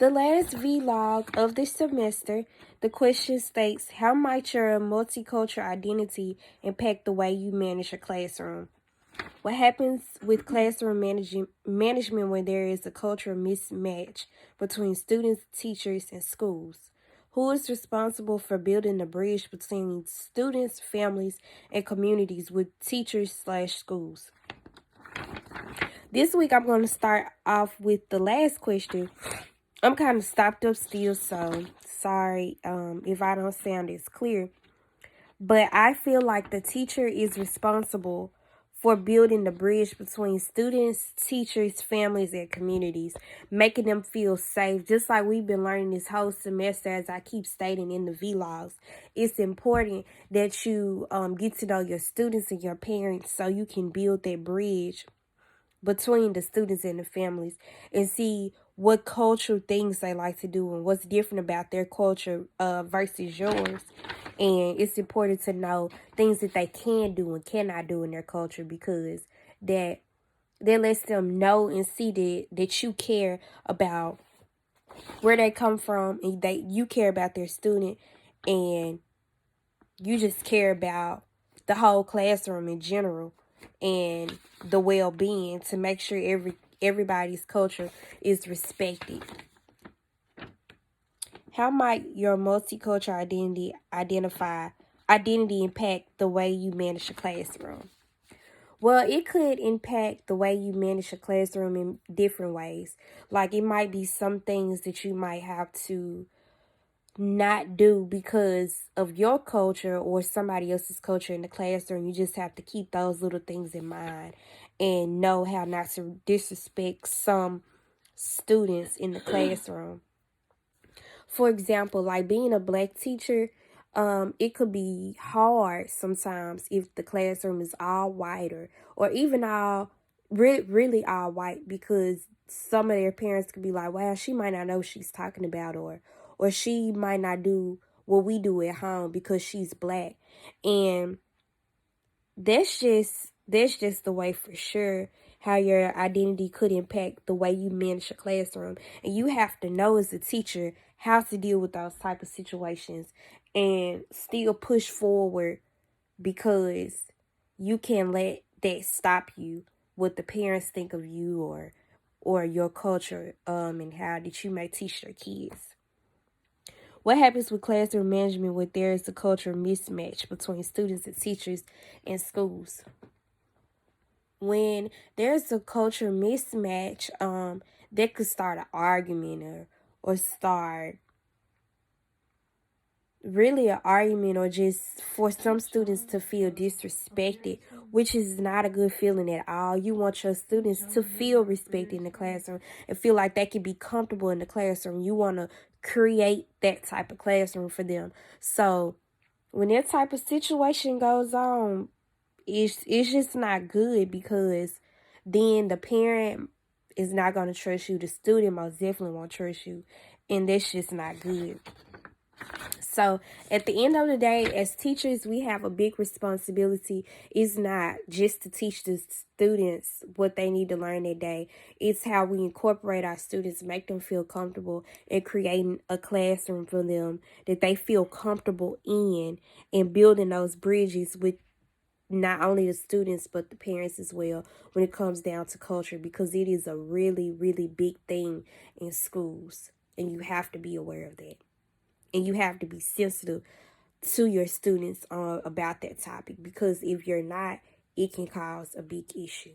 The last vlog of the semester, the question states, how might your multicultural identity impact the way you manage your classroom? What happens with classroom management when there is a cultural mismatch between students, teachers, and schools? Who is responsible for building the bridge between students, families, and communities with teachers/schools? This week, I'm going to start off with the last question. I'm kind of stopped up still, so sorry if I don't sound as clear. But I feel like the teacher is responsible for building the bridge between students, teachers, families, and communities, making them feel safe. Just like we've been learning this whole semester, as I keep stating in the vlogs, it's important that you get to know your students and your parents so you can build that bridge between the students and the families and see what cultural things they like to do and what's different about their culture versus yours. And it's important to know things that they can do and cannot do in their culture, because that lets them know and see that you care about where they come from, and that you care about their student, and you just care about the whole classroom in general and the well-being, to make sure everybody's culture is respected. How might your multicultural identity impact the way you manage your classroom? Well, it could impact the way you manage your classroom in different ways. Like, it might be some things that you might have to not do because of your culture or somebody else's culture in the classroom. You just have to keep those little things in mind and know how not to disrespect some students in the classroom. For example, like being a Black teacher, it could be hard sometimes if the classroom is all white, or even all really all white, because some of their parents could be like, "Well, she might not know what she's talking about," or she might not do what we do at home because she's Black. And that's just the way, for sure, how your identity could impact the way you manage your classroom. And you have to know as a teacher how to deal with those type of situations and still push forward, because you can't let that stop you, what the parents think of you, or your culture, and how that you may teach your kids. What happens with classroom management when there is a cultural mismatch between students and teachers in schools? When there's a culture mismatch, that could start an argument, or start really an argument, or just for some students to feel disrespected, which is not a good feeling at all. You want your students to feel respected in the classroom and feel like they can be comfortable in the classroom. You want to create that type of classroom for them. So when that type of situation goes on, it's just not good, because then the parent is not going to trust you. The student most definitely won't trust you, and that's just not good. So at the end of the day, as teachers, we have a big responsibility. It's not just to teach the students what they need to learn that day. It's how we incorporate our students, make them feel comfortable, and creating a classroom for them that they feel comfortable in, and building those bridges with not only the students but the parents as well when it comes down to culture, because it is a really, really big thing in schools, and you have to be aware of that. And you have to be sensitive to your students about that topic, because if you're not, it can cause a big issue.